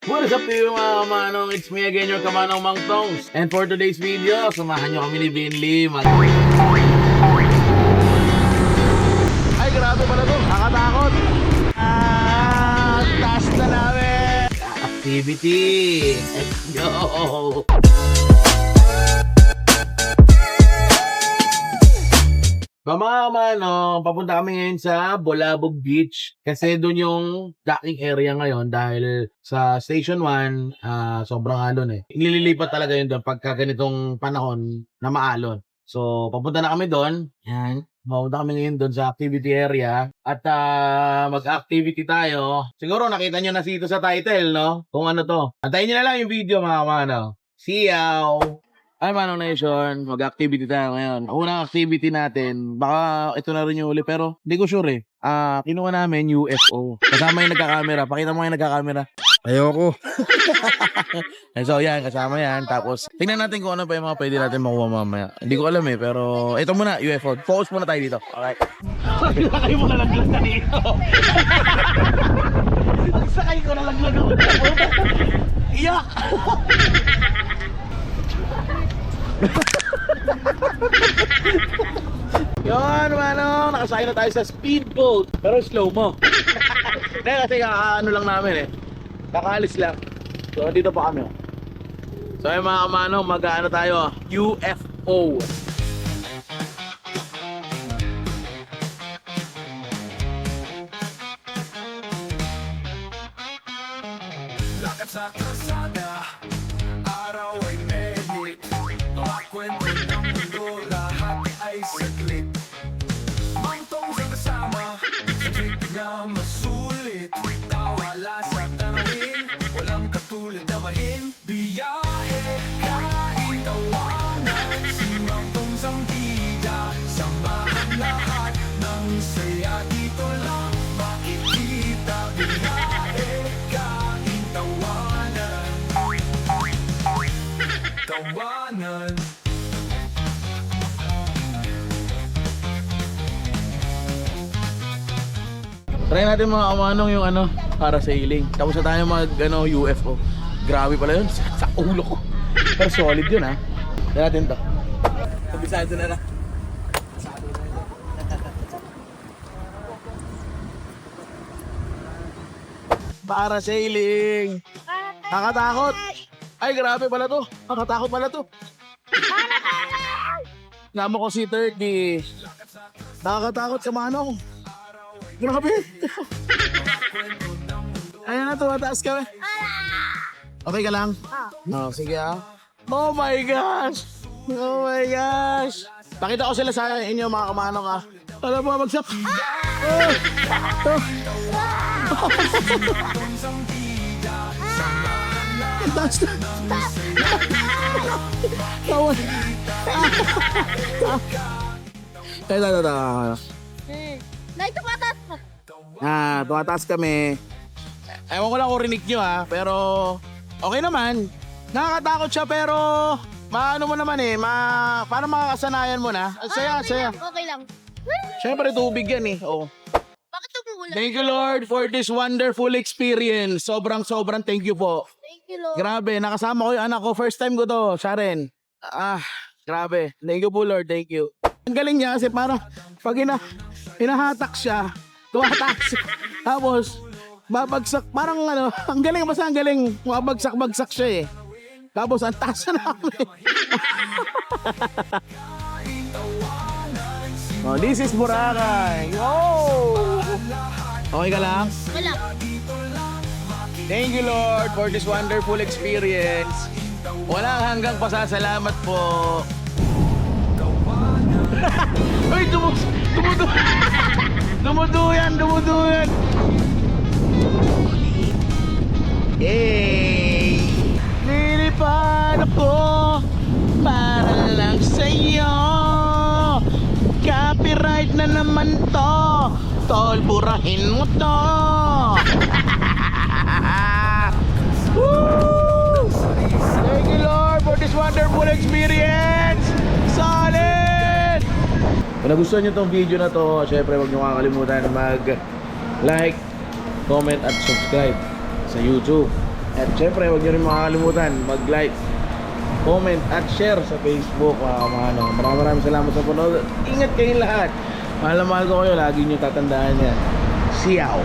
What is up to you mga kamanong? It's me again, your kamanong Mang Tongs. And for today's video, samahan nyo kami ni Binley. Ay, grabe pala to. Nakatakot. Taas na namin. Activity. Let's go. Mga kamanong, papunta kami ngayon sa Bolabog Beach kasi doon yung docking area ngayon dahil sa Station 1, sobrang alon eh. Nililipat talaga yun doon pagka ganitong panahon na maalon. So, papunta na kami doon. Yan. Papunta kami ngayon doon sa activity area at mag-activity tayo. Siguro nakita nyo na dito sa title, no? Kung ano to. Antayin nyo na lang yung video mga kamanong. See you! Ay, Manong Nation, mag-activity tayo ngayon. Unang activity natin, baka ito na rin yung uli, pero hindi ko sure eh. Kinuha namin UFO. Kasama yung nagkakamera. Pakita mo yung nagkakamera. Ayoko. So yan, kasama yan. Tapos, tingnan natin kung ano pa yung mga pwede natin makuha mamaya. Hindi ko alam eh, pero ito muna, UFO. Focus muna tayo dito. Alright. Sakay mo na laglag na dito. Ang sakay ko na laglag ako. Iyak! Yun, Manong, nakasakay na tayo sa speedboat. Pero slow mo. Kasi kakaano lang namin eh. Kakaalis lang. So, dito pa kami. So, yung mga Manong, mag-ano tayo, UFO. Lakad sa kalsada, araw ay medit. Kwento ng mundo, lahat ay saglit. Mangtong sa kasama, sabik na masulit. Tawala sa tanawin, walang katulad na mahin. Biyahe, kain, tawanan, si Mangtong sang bida. Samahan lahat ng saya, dito lang makikita. Biyahe, kain, tawanan, tawanan. Try natin mga kamanong yung ano, para sailing. Tapos na tayo mag UFO. Grabe pala yun, sa ulo ko. Pero solid yun ha. Try natin to. Kabisado na na. Para sailing. Nakatakot. Ay grabe pala to. Nakatakot pala to. Nama ko si 30. Nakakatakot sa manong. Grabe. Ayan na, tumataas kami. Okay ka lang? Oh, sige ah. Oh my gosh! Oh my gosh! Pakita ko sila sa inyo mga kamanong ah. Alam mo, magsak. Oh! Oh! Ang taas na. Tawad. Nay, tumatas pa. Tumataas kami. Ewan ko lang kung rinig nyo pero okay naman. Nakakatakot siya pero maano mo naman eh, para makakasanayan mo na. Saya, saya. Okay lang. Siyempre tubig yan eh. Oh. Bakit umuulan? Thank you Lord for this wonderful experience. Sobrang thank you po. Thank you, Lord. Grabe, nakasama ko yung anak ko. First time ko to, Sharon. Grabe. Thank you po Lord, thank you. Ang galing niya kasi parang pag hinahatak siya, tumataas. Tapos, babagsak, parang ano, ang galing, basta ang galing, mabagsak-bagsak siya eh. Tapos, ang taas na namin. Oh, this is Boracay. Oh! Okay ka lang? Wala. Thank you Lord for this wonderful experience. Walang hanggang pasasalamat po. Ay, dumuduyan. Hey! Nilipad ako para lang sa'yo. Copyright na naman to. Tol, burahin mo to. Woo! Thank you Lord for this wonderful experience. Solid! Kung nagustuhan nyo tong video na to, syempre huwag nyo kakalimutan mag-like, comment at subscribe sa YouTube. At syempre, huwag nyo rin makakalimutan mag-like, comment at share sa Facebook. Maraming salamat sa panonood. Ingat kayong lahat. Mahal na mahal ko kayo. Lagi nyo tatandaan yan. Siyaw!